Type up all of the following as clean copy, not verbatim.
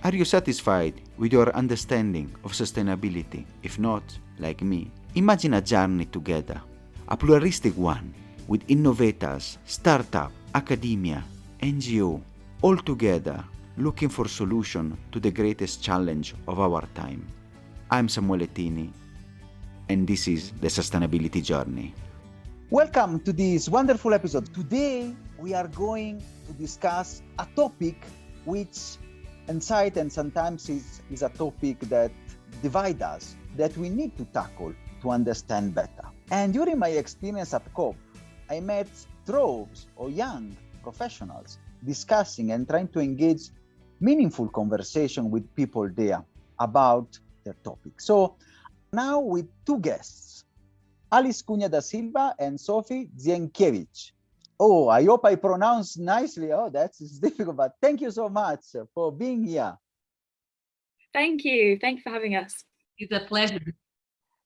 Are you satisfied with your understanding of sustainability? If not, like me, imagine a journey together, a pluralistic one, with innovators, startup, academia, NGO, all together looking for solution to the greatest challenge of our time. I'm Samuele Tini, and this is the Sustainability Journey. Welcome to this wonderful episode. Today, we are going to discuss a topic which insight and sometimes is a topic that divides us, that we need to tackle to understand better. And during my experience at COP, I met droves of young professionals discussing and trying to engage meaningful conversation with people there about their topic. So now with two guests, Cunha da Silva and Sophie Zienkiewicz. Oh, I hope I pronounced nicely. Oh, that's difficult, but thank you so much for being here. Thank you. Thank you for having us. It's a pleasure.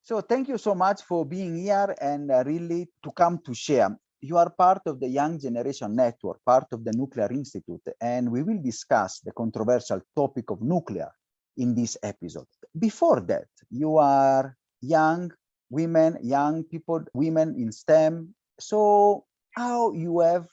So thank you so much for being here and really to come to share. You are part of the Young Generation Network, part of the Nuclear Institute, and we will discuss the controversial topic of nuclear in this episode. Before that, you are young women, young people, women in STEM. So how you have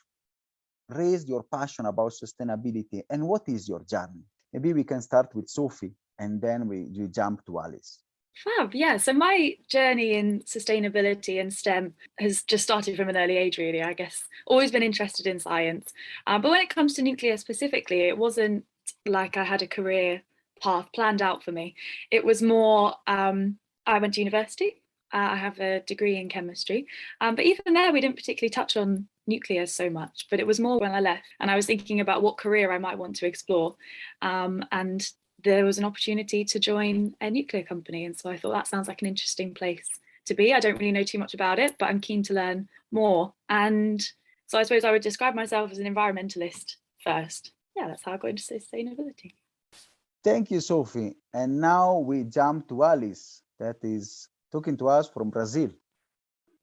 raised your passion about sustainability and what is your journey? Maybe we can start with Sophie and then we jump to Alice. Fab, yeah. So my journey in sustainability and STEM has just started from an early age, really, I guess. Always been interested in science. But when it comes to nuclear specifically, it wasn't like I had a career path planned out for me. It was more, I went to university. I have a degree in chemistry, but even there we didn't particularly touch on nuclear so much, but it was more when I left and I was thinking about what career I might want to explore, and there was an opportunity to join a nuclear company, and so I thought that sounds like an interesting place to be. I don't really know too much about it, but I'm keen to learn more, and so I suppose I would describe myself as an environmentalist first. Yeah, that's how I got into sustainability. Thank you, Sophie. And now we jump to Alice, that is talking to us from Brazil.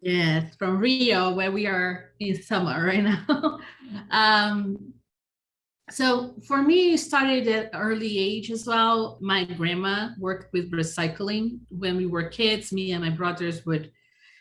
Yes, from Rio, where we are in summer right now. So for me, it started at an early age as well. My grandma worked with recycling. When we were kids, me and my brothers would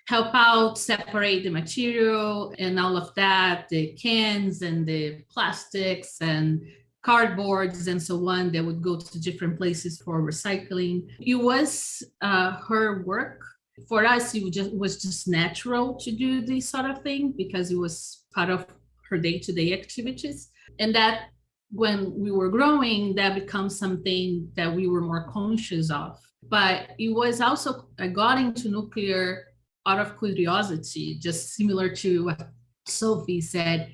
help out, separate the material and all of that, the cans and the plastics and cardboards and so on that would go to different places for recycling. It was her work. For us, it was just natural to do this sort of thing because it was part of her day-to-day activities. And that when we were growing, that becomes something that we were more conscious of. But it was also, I got into nuclear out of curiosity, just similar to what Sophie said.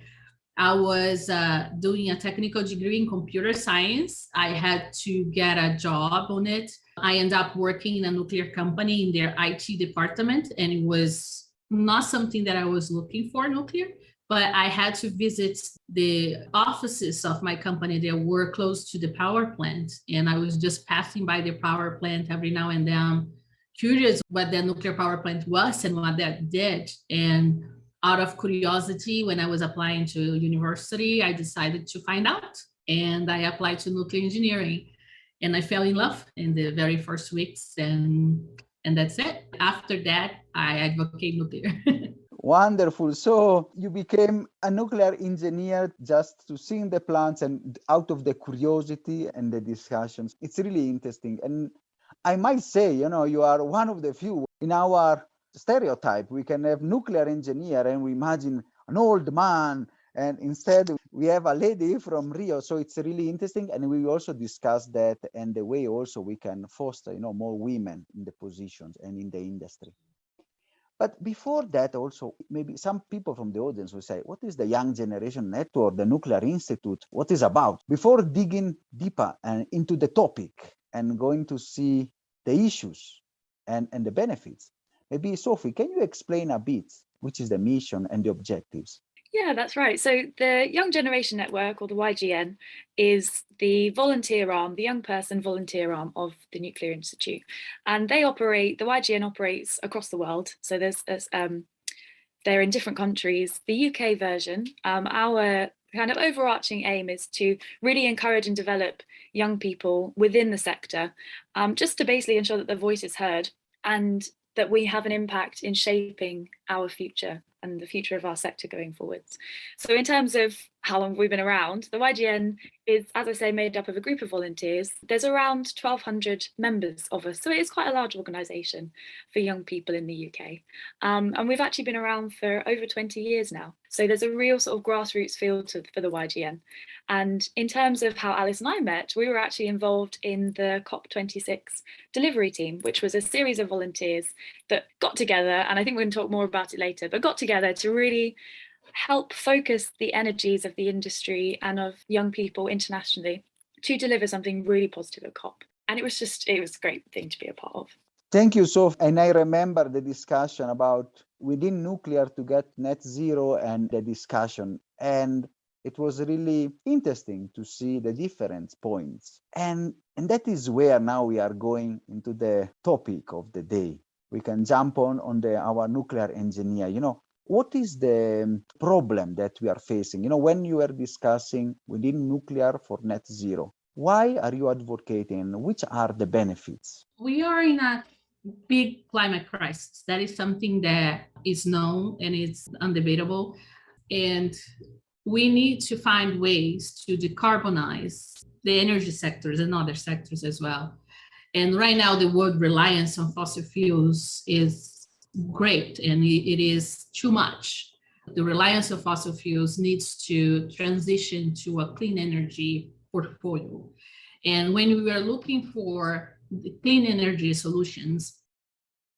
I was doing a technical degree in computer science. I had to get a job on it. I ended up working in a nuclear company in their IT department, and it was not something that I was looking for, nuclear, but I had to visit the offices of my company that were close to the power plant. And I was just passing by the power plant every now and then, curious what the nuclear power plant was and what that did. And out of curiosity, when I was applying to university, I decided to find out, and I applied to nuclear engineering, and I fell in love in the very first weeks, and that's it. After that, I advocate nuclear. Wonderful. So you became a nuclear engineer just to see the plants and out of the curiosity and the discussions. It's really interesting. And I might say, you are one of the few in our stereotype. We can have nuclear engineer and we imagine an old man, and instead we have a lady from Rio. So it's really interesting, and we also discuss that and the way also we can foster more women in the positions and in the industry. But before that, also maybe some people from the audience will say, what is the Young Generation Network, the Nuclear Institute, what is about? Before digging deeper and into the topic and going to see the issues and the benefits, maybe Sophie, can you explain a bit which is the mission and the objectives? Yeah, that's right. So the Young Generation Network, or the YGN, is the volunteer arm, the young person volunteer arm of the Nuclear Institute. And the YGN operates across the world. So they're in different countries. The UK version, our kind of overarching aim is to really encourage and develop young people within the sector, just to basically ensure that their voice is heard and that we have an impact in shaping our future and the future of our sector going forwards. So in terms of how long we've been around, the YGN is, as I say, made up of a group of volunteers. There's around 1,200 members of us, so it is quite a large organisation for young people in the UK. And we've actually been around for over 20 years now. So there's a real sort of grassroots feel for the YGN. And in terms of how Alice and I met, we were actually involved in the COP26 delivery team, which was a series of volunteers that got together, and I think we're going to talk more about it later, but got together to really help focus the energies of the industry and of young people internationally to deliver something really positive at COP. And it was a great thing to be a part of. Thank you, Sophie. And I remember the discussion about within nuclear to get net zero and the discussion. And it was really interesting to see the different points. And that is where now we are going into the topic of the day. We can jump on our nuclear engineer. What is the problem that we are facing? When you are discussing within nuclear for net zero, why are you advocating? Which are the benefits? We are in a big climate crisis. That is something that is known and it's undebatable. And we need to find ways to decarbonize the energy sectors and other sectors as well. And right now, the world reliance on fossil fuels is great, and it is too much. The reliance on fossil fuels needs to transition to a clean energy portfolio. And when we are looking for the clean energy solutions,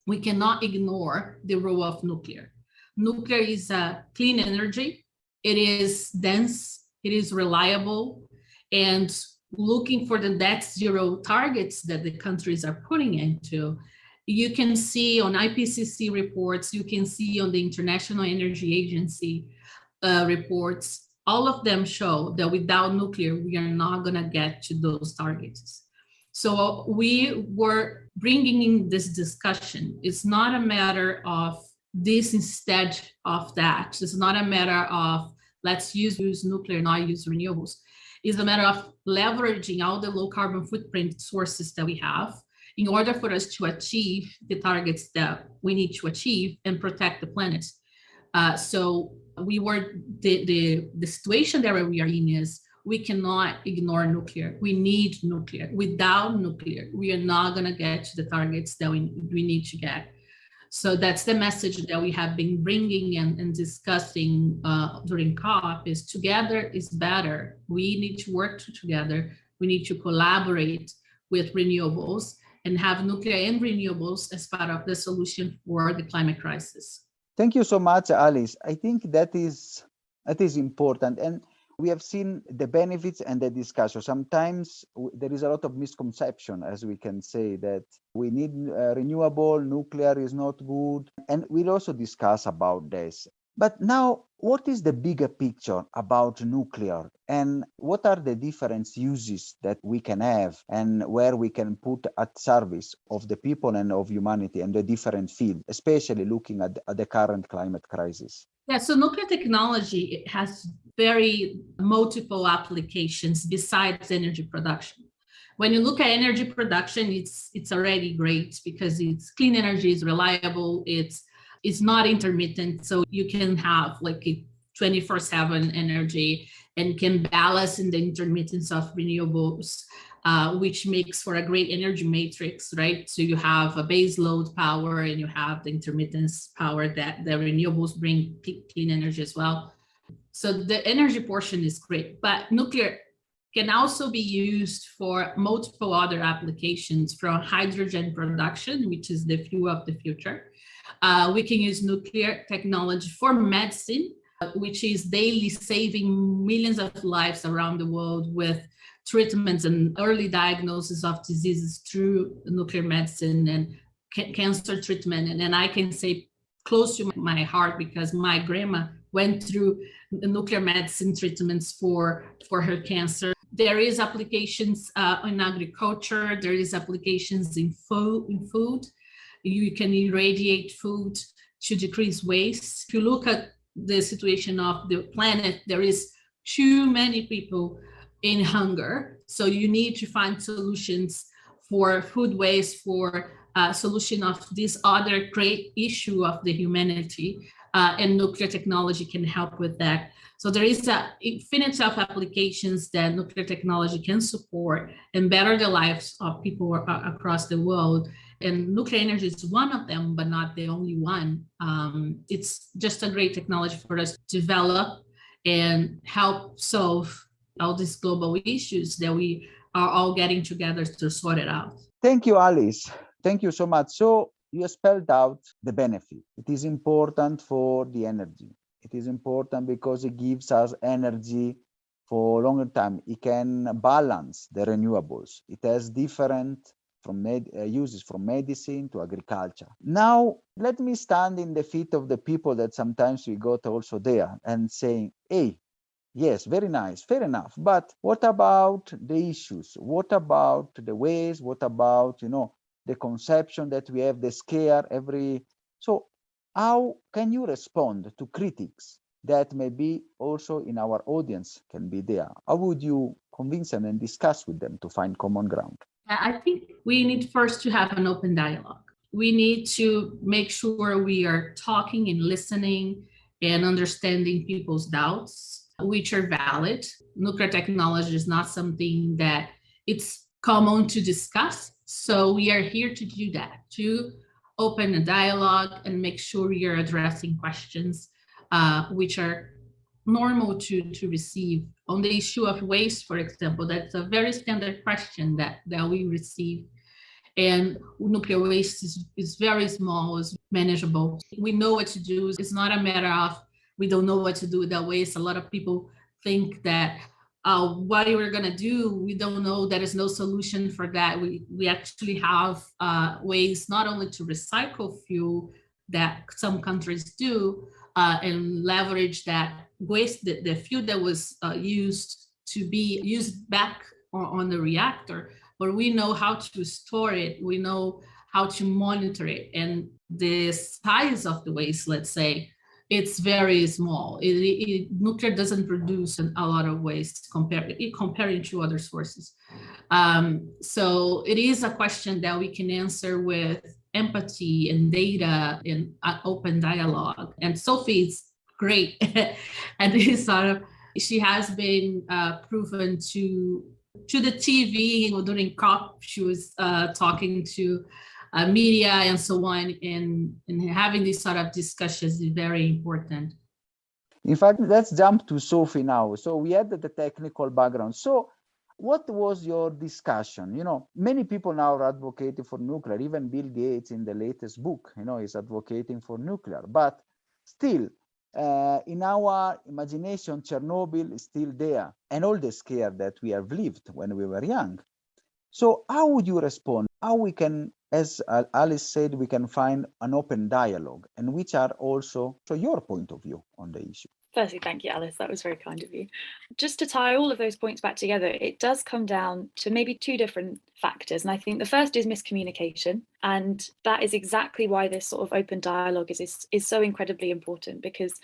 we cannot ignore the role of nuclear. Nuclear is a clean energy. It is dense, it is reliable, and looking for the net zero targets that the countries are putting into, you can see on IPCC reports, you can see on the International Energy Agency reports, all of them show that without nuclear, we are not going to get to those targets. So we were bringing in this discussion. It's not a matter of this instead of that. It's not a matter of let's use nuclear, not use renewables. It's a matter of leveraging all the low carbon footprint sources that we have in order for us to achieve the targets that we need to achieve and protect the planet. So we were the situation that we are in is we cannot ignore nuclear. We need nuclear. Without nuclear, we are not going to get to the targets that we need to get. So that's the message that we have been bringing and discussing during COP is together is better. We need to work together. We need to collaborate with renewables and have nuclear and renewables as part of the solution for the climate crisis. Thank you so much, Alice. I think that is important. And we have seen the benefits and the discussion. Sometimes there is a lot of misconception, as we can say, that we need renewable, nuclear is not good. And we'll also discuss about this. But now, what is the bigger picture about nuclear? And what are the different uses that we can have and where we can put at service of the people and of humanity and the different fields, especially looking at the current climate crisis? Yeah, so nuclear technology has very multiple applications besides energy production. When you look at energy production, it's already great because it's clean energy, it's reliable, it's not intermittent. So you can have like a 24/7 energy and can balance in the intermittence of renewables, which makes for a great energy matrix, right? So you have a base load power and you have the intermittence power that the renewables bring clean energy as well. So the energy portion is great, but nuclear can also be used for multiple other applications, from hydrogen production, which is the fuel of the future. We can use nuclear technology for medicine, which is daily saving millions of lives around the world with treatments and early diagnosis of diseases through nuclear medicine and cancer treatment. And I can say close to my heart because my grandma went through nuclear medicine treatments for her cancer. There is applications in agriculture. There is applications in food. You can irradiate food to decrease waste. If you look at the situation of the planet, there is too many people in hunger. So you need to find solutions for food waste, for solution of this other great issue of the humanity, and nuclear technology can help with that. So there is an infinite of applications that nuclear technology can support and better the lives of people across the world. And nuclear energy is one of them, but not the only one. It's just a great technology for us to develop and help solve all these global issues that we are all getting together to sort it out. Thank you, Alice. Thank you so much. So you spelled out the benefit. It is important for the energy. It is important because it gives us energy for a longer time. It can balance the renewables. It has different uses from medicine to agriculture. Now, let me stand in the feet of the people that sometimes we got also there and saying, hey, yes, very nice, fair enough. But what about the issues? What about the ways? What about, the conception that we have, the scare So how can you respond to critics that maybe also in our audience can be there? How would you convince them and discuss with them to find common ground? I think we need first to have an open dialogue. We need to make sure we are talking and listening and understanding people's doubts, which are valid. Nuclear technology is not something that it's common to discuss. So we are here to do that, to open a dialogue and make sure we are addressing questions which are normal to receive. On the issue of waste, for example, that's a very standard question that we receive. And nuclear waste is very small, is manageable. We know what to do. It's not a matter of we don't know what to do with that waste. A lot of people think that what we're going to do, we don't know. There is no solution for that. We actually have ways not only to recycle fuel that some countries do and leverage that waste, the fuel that was used to be used back on the reactor, but we know how to store it. We know how to monitor it. And the size of the waste, let's say, it's very small. Nuclear doesn't produce a lot of waste comparing to other sources. So it is a question that we can answer with empathy and data and open dialogue. And Sophie is great at this sort of. She has been proven to the TV during COP. She was talking to media and so on, and having these sort of discussions is very important. In fact, let's jump to Sophie now. So we had the technical background. So what was your discussion? Many people now are advocating for nuclear. Even Bill Gates in the latest book, is advocating for nuclear. But still, in our imagination, Chernobyl is still there, and all the scare that we have lived when we were young. So how would you respond? How we can, as Alice said, we can find an open dialogue, and which are also your point of view on the issue? Firstly, thank you, Alice. That was very kind of you. Just to tie all of those points back together, it does come down to maybe two different factors. And I think the first is miscommunication. And that is exactly why this sort of open dialogue is so incredibly important, because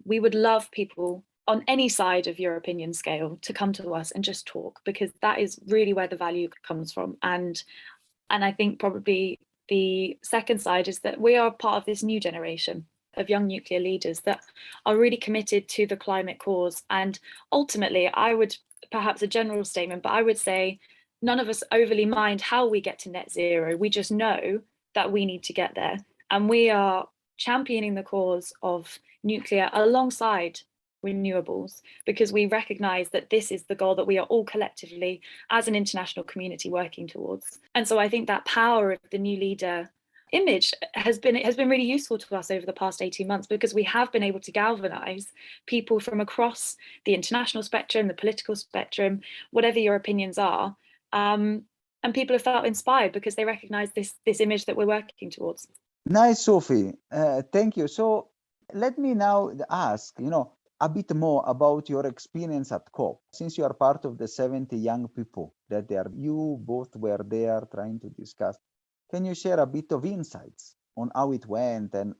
we would love people on any side of your opinion scale to come to us and just talk, because that is really where the value comes from. And I think probably the second side is that we are part of this new generation of young nuclear leaders that are really committed to the climate cause. And ultimately, I would, perhaps a general statement, but I would say none of us overly mind how we get to net zero. We just know that we need to get there. And we are championing the cause of nuclear alongside renewables, because we recognize that this is the goal that we are all collectively as an international community working towards. And so I think that power of the new leader image has been really useful to us over the past 18 months, because we have been able to galvanize people from across the international spectrum, the political spectrum, whatever your opinions are, and people have felt inspired because they recognize this image that we're working towards. Nice, Sophie. Thank you. So let me now ask, a bit more about your experience at COP. Since you are part of the 70 young people that you both were there trying to discuss, can you share a bit of insights on how it went, and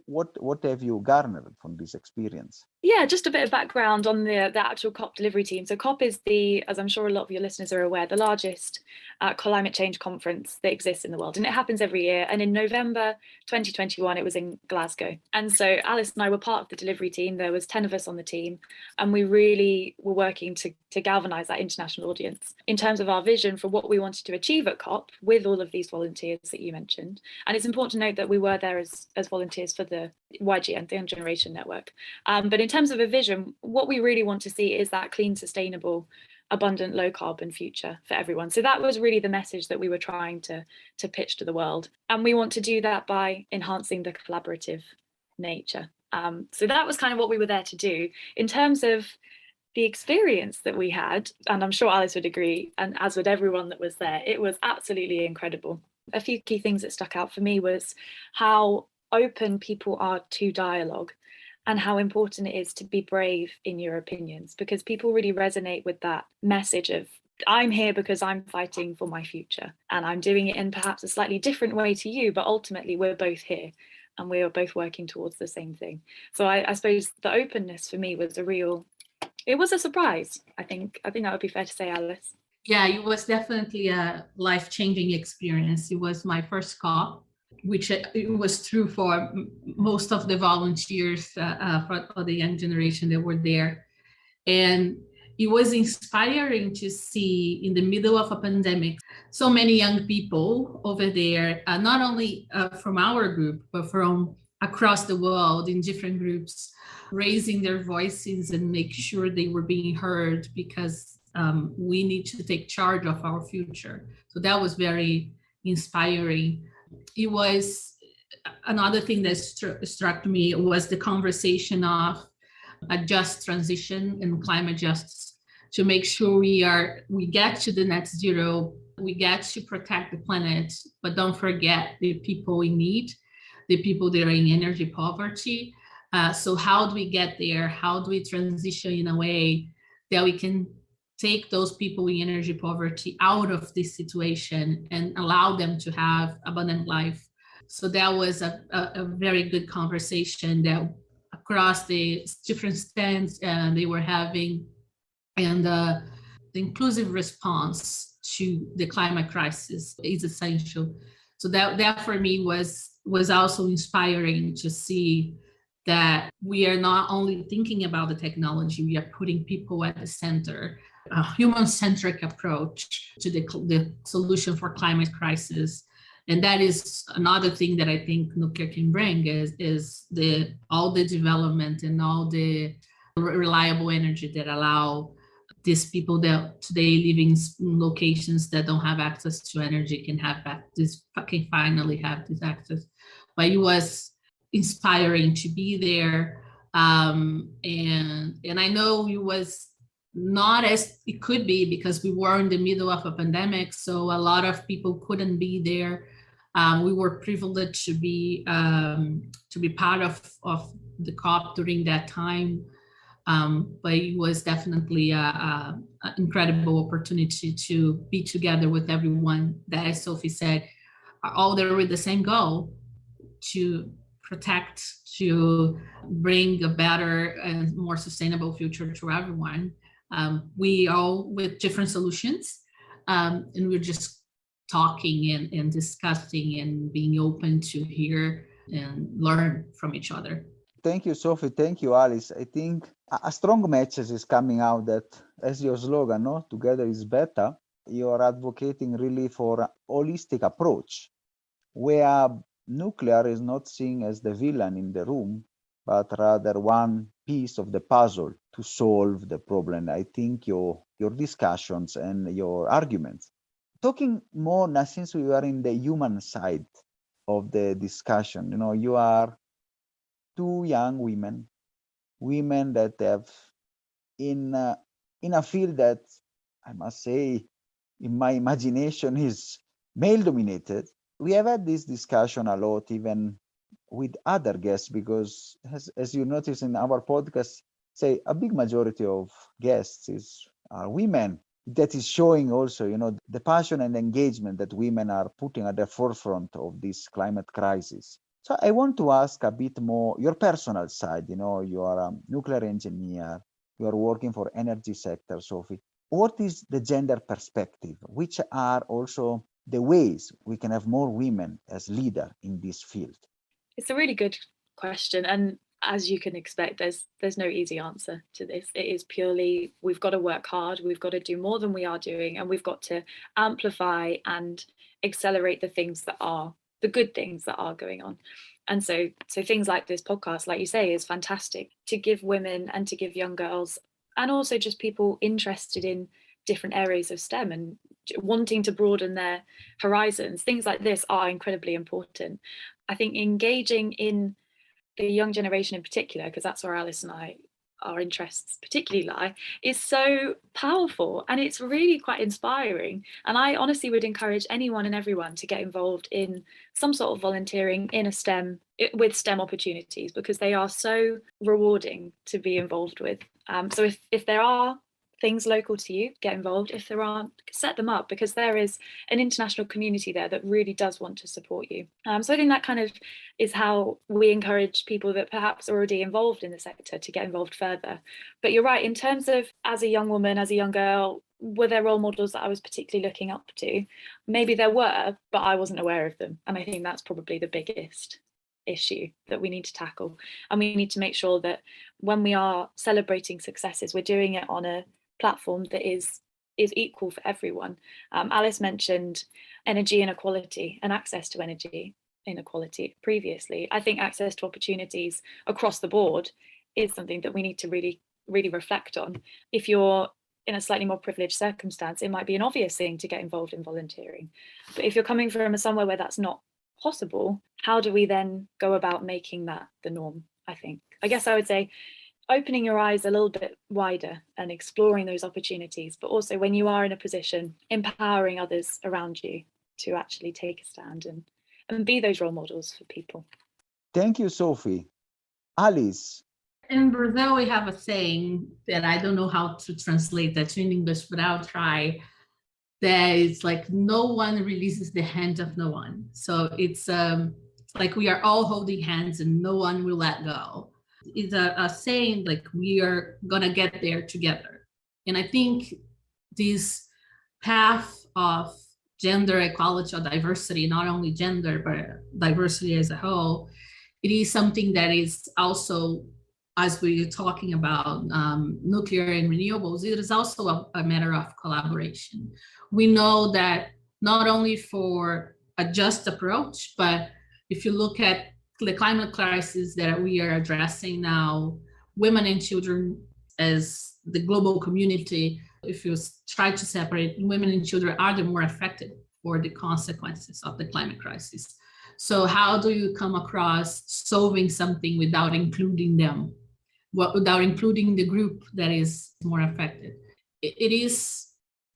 what have you garnered from this experience? Yeah, just a bit of background on the actual COP delivery team. So COP is as I'm sure a lot of your listeners are aware, the largest climate change conference that exists in the world. And it happens every year. And in November 2021, it was in Glasgow. And so Alice and I were part of the delivery team. There was 10 of us on the team. And we really were working to galvanize that international audience in terms of our vision for what we wanted to achieve at COP with all of these volunteers that you mentioned. And it's important to note that we were there as volunteers for the YGN, the Young Generation Network. But in terms of a vision, what we really want to see is that clean, sustainable, abundant, low carbon future for everyone. So that was really the message that we were trying to pitch to the world. And we want to do that by enhancing the collaborative nature. So that was kind of what we were there to do. In terms of the experience that we had, and I'm sure Alice would agree, and as would everyone that was there, it was absolutely incredible. A few key things that stuck out for me was how open people are to dialogue and how important it is to be brave in your opinions, because people really resonate with that message of, I'm here because I'm fighting for my future and I'm doing it in perhaps a slightly different way to you, but ultimately we're both here and we are both working towards the same thing. So I suppose the openness for me was it was a surprise. I think that would be fair to say, Alice. Yeah, it was definitely a life-changing experience. It was my first COP, which it was true for most of the volunteers for the young generation that were there. And it was inspiring to see in the middle of a pandemic, so many young people over there, not only from our group, but from across the world in different groups, raising their voices and make sure they were being heard, because we need to take charge of our future. So that was very inspiring. It was another thing that struck me was the conversation of a just transition and climate justice, to make sure we get to the net zero, we get to protect the planet, but don't forget the people in need, the people that are in energy poverty. So how do we get there? How do we transition in a way that we can take those people in energy poverty out of this situation and allow them to have abundant life? So that was a very good conversation that across the different stands they were having, and the inclusive response to the climate crisis is essential. So that for me was also inspiring to see that we are not only thinking about the technology, we are putting people at the center, a human-centric approach to the solution for climate crisis. And that is another thing that I think nuclear can bring is all the development and all the reliable energy that allow these people that today live in locations that don't have access to energy can finally have this access. But it was inspiring to be there, and I know it was not as it could be because we were in the middle of a pandemic, so a lot of people couldn't be there. We were privileged to be part of the COP during that time, but it was definitely an incredible opportunity to be together with everyone that, as Sophie said, are all there with the same goal: to protect, to bring a better and more sustainable future to everyone. We all with different solutions, and we're just talking and discussing and being open to hear and learn from each other. Thank you, Sophie. Thank you, Alice. I think a strong message is coming out that, as your slogan, no, together is better. You are advocating really for a holistic approach where nuclear is not seen as the villain in the room, but rather one piece of the puzzle to solve the problem. I think your discussions and your arguments. Talking more now, since we are in the human side of the discussion, you are two young women that have in a field that I must say, in my imagination, is male dominated. We have had this discussion a lot, even with other guests, because as you notice in our podcast, say a big majority of guests are women. That is showing also, the passion and engagement that women are putting at the forefront of this climate crisis. So I want to ask a bit more your personal side. You are a nuclear engineer. You are working for energy sector, Sophie. What is the gender perspective? Which are also the ways we can have more women as leader in this field? It's a really good question, and as you can expect, there's no easy answer to this. It is purely, we've got to work hard, we've got to do more than we are doing, and we've got to amplify and accelerate the things that are the good things that are going on. And so things like this podcast, like you say, is fantastic to give women and to give young girls, and also just people interested in different areas of STEM and wanting to broaden their horizons. Things like this are incredibly important. I think engaging in the young generation in particular, because that's where Alice and our interests particularly lie, is so powerful, and it's really quite inspiring. And I honestly would encourage anyone and everyone to get involved in some sort of volunteering in with STEM opportunities, because they are so rewarding to be involved with. So if there are things local to you, get involved. If there aren't, set them up, because there is an international community there that really does want to support you. So I think that kind of is how we encourage people that perhaps are already involved in the sector to get involved further. But you're right, in terms of as a young woman, as a young girl, were there role models that I was particularly looking up to? Maybe there were, but I wasn't aware of them. And I think that's probably the biggest issue that we need to tackle. And we need to make sure that when we are celebrating successes, we're doing it on a platform that is equal for everyone. Alice mentioned energy inequality and access to energy inequality previously. I think access to opportunities across the board is something that we need to really, really reflect on. If you're in a slightly more privileged circumstance, it might be an obvious thing to get involved in volunteering. But if you're coming from somewhere where that's not possible, how do we then go about making that the norm? I guess I would say opening your eyes a little bit wider and exploring those opportunities, but also when you are in a position, empowering others around you to actually take a stand and be those role models for people. Thank you, Sophie. Alice. In Brazil, we have a saying that I don't know how to translate that in English, but I'll try. That it's like, no one releases the hand of no one. So it's like we are all holding hands and no one will let go. It's a saying like we are gonna get there together. And I think this path of gender equality or diversity, not only gender, but diversity as a whole, it is something that is also, as we're talking about nuclear and renewables, it is also a matter of collaboration. We know that not only for a just approach, but if you look at the climate crisis that we are addressing now, women and children as the global community, if you try to separate, women and children are the more affected for the consequences of the climate crisis. So how do you come across solving something without including them, without including the group that is more affected? It is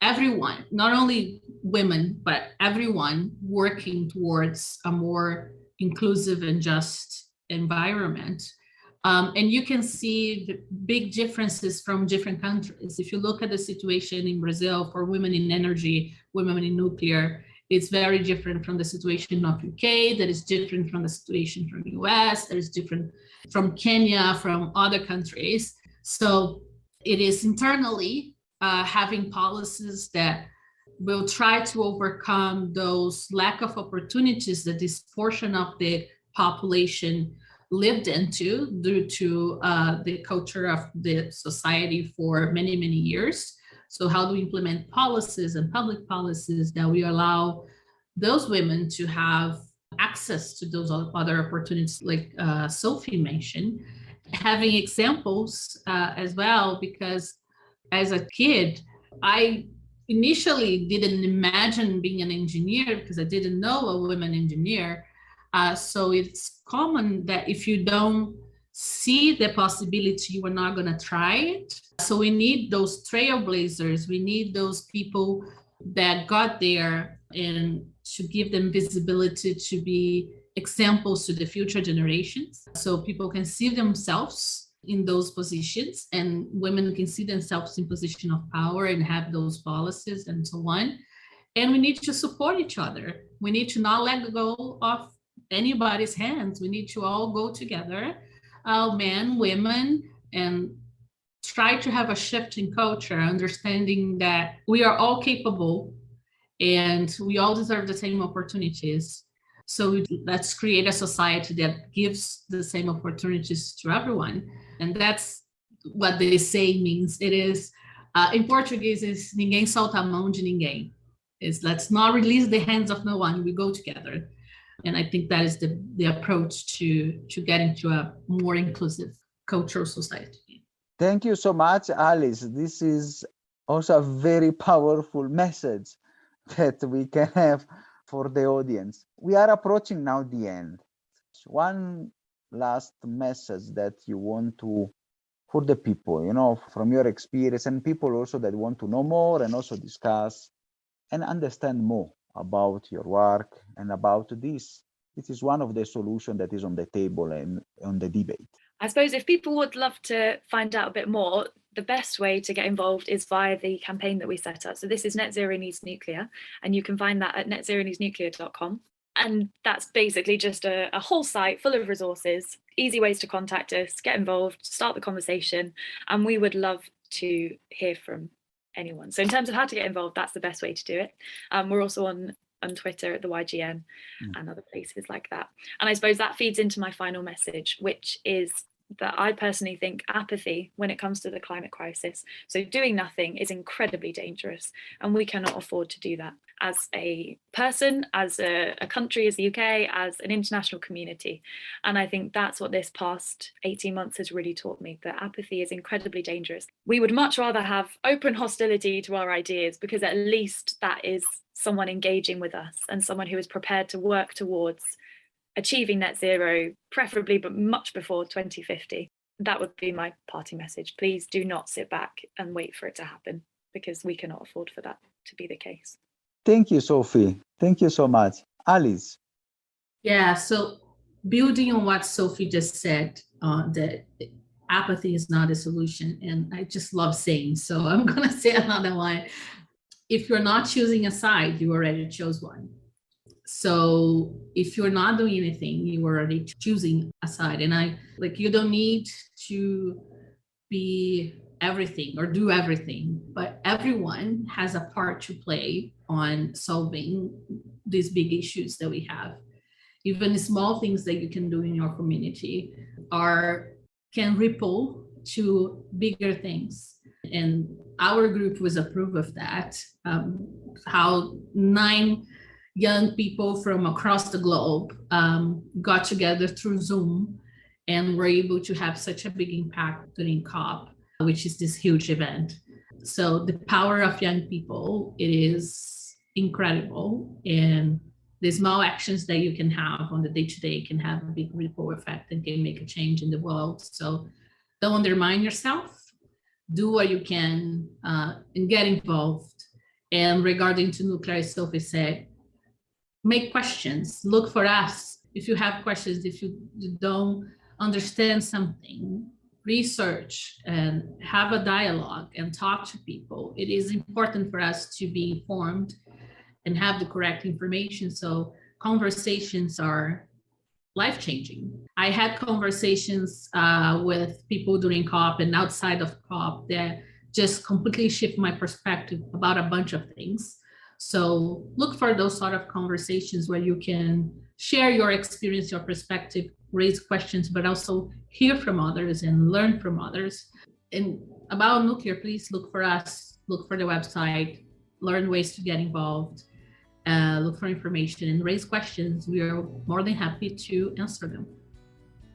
everyone, not only women, but everyone working towards a more inclusive and just environment. And you can see the big differences from different countries. If you look at the situation in Brazil for women in energy, women in nuclear, it's very different from the situation of UK, that is different from the situation from US, that is different from Kenya, from other countries. So it is internally having policies that will try to overcome those lack of opportunities that this portion of the population lived into due to the culture of the society for many, many years. So how do we implement policies and public policies that we allow those women to have access to those other opportunities, like Sophie mentioned, having examples as well, because as a kid, I initially didn't imagine being an engineer because I didn't know a woman engineer. So it's common that if you don't see the possibility, you are not going to try it. So we need those trailblazers. We need those people that got there and to give them visibility, to be examples to the future generations. So people can see themselves in those positions, and women can see themselves in position of power and have those policies and so on. And we need to support each other. We need to not let go of anybody's hands. We need to all go together, men, women, and try to have a shift in culture, understanding that we are all capable and we all deserve the same opportunities. So let's create a society that gives the same opportunities to everyone. And that's what they say means. It is, in Portuguese, is ninguém solta a mão de ninguém. Is let's not release the hands of no one, we go together. And I think that is the approach to getting to a more inclusive cultural society. Thank you so much, Alice. This is also a very powerful message that we can have for the audience. We are approaching now the end. One last message that you want to, for the people, from your experience, and people also that want to know more and also discuss and understand more about your work and about this. This is one of the solutions that is on the table and on the debate. I suppose if people would love to find out a bit more, the best way to get involved is via the campaign that we set up. So this is NetZero Needs Nuclear, and you can find that at netzeroneedsnuclear.com. And that's basically just a whole site full of resources, easy ways to contact us, get involved, start the conversation, and we would love to hear from anyone. So in terms of how to get involved, that's the best way to do it. We're also on Twitter at the YGN and other places like that. And I suppose that feeds into my final message, which is that I personally think apathy when it comes to the climate crisis, so doing nothing, is incredibly dangerous, and we cannot afford to do that as a person, as a country, as the UK, as an international community. And I think that's what this past 18 months has really taught me, that apathy is incredibly dangerous. We would much rather have open hostility to our ideas, because at least that is someone engaging with us and someone who is prepared to work towards achieving net zero, preferably, but much before 2050. That would be my parting message. Please do not sit back and wait for it to happen, because we cannot afford for that to be the case. Thank you, Sophie. Thank you so much. Alice. Yeah, so building on what Sophie just said, that apathy is not a solution, and I just love saying, so I'm going to say another one. If you're not choosing a side, you already chose one. So if you're not doing anything, you are already choosing a side. And you don't need to be everything or do everything, but everyone has a part to play on solving these big issues that we have. Even small things that you can do in your community can ripple to bigger things. And our group was a proof of that, how 9 young people from across the globe got together through Zoom and were able to have such a big impact during COP, which is this huge event. So the power of young people, it is incredible. And the small actions that you can have on the day-to-day can have a big ripple effect and can make a change in the world. So don't undermine yourself. Do what you can and get involved. And regarding to nuclear, as Sophie said, make questions, look for us. If you have questions, if you don't understand something, research and have a dialogue and talk to people. It is important for us to be informed and have the correct information. So conversations are life-changing. I had conversations with people during COP and outside of COP that just completely shift my perspective about a bunch of things. So look for those sort of conversations where you can share your experience, your perspective, raise questions, but also hear from others and learn from others. And about nuclear, please look for us, look for the website, learn ways to get involved, look for information and raise questions. We are more than happy to answer them.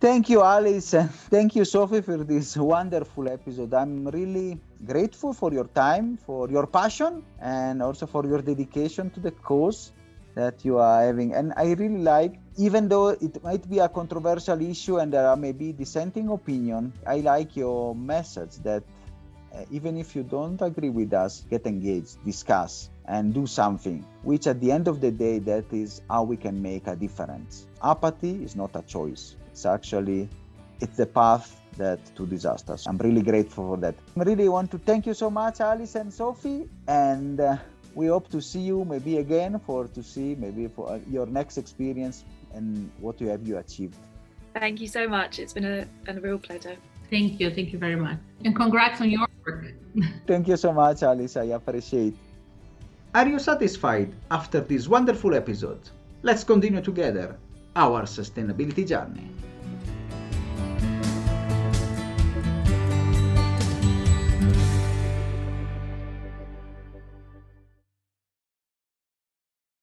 Thank you, Alice, and thank you, Sophie, for this wonderful episode. I'm really grateful for your time, for your passion, and also for your dedication to the cause that you are having. And I really like, even though it might be a controversial issue and there are maybe dissenting opinion, I like your message that even if you don't agree with us, get engaged, discuss, and do something, which at the end of the day, that is how we can make a difference. Apathy is not a choice. It's the path to disasters. I'm really grateful for that. I really want to thank you so much, Alice and Sophie, and we hope to see you maybe again for your next experience and what have you achieved. Thank you so much. It's been a real pleasure. Thank you very much. And congrats on your work. Thank you so much, Alice. I appreciate. Are you satisfied after this wonderful episode? Let's continue together our sustainability journey.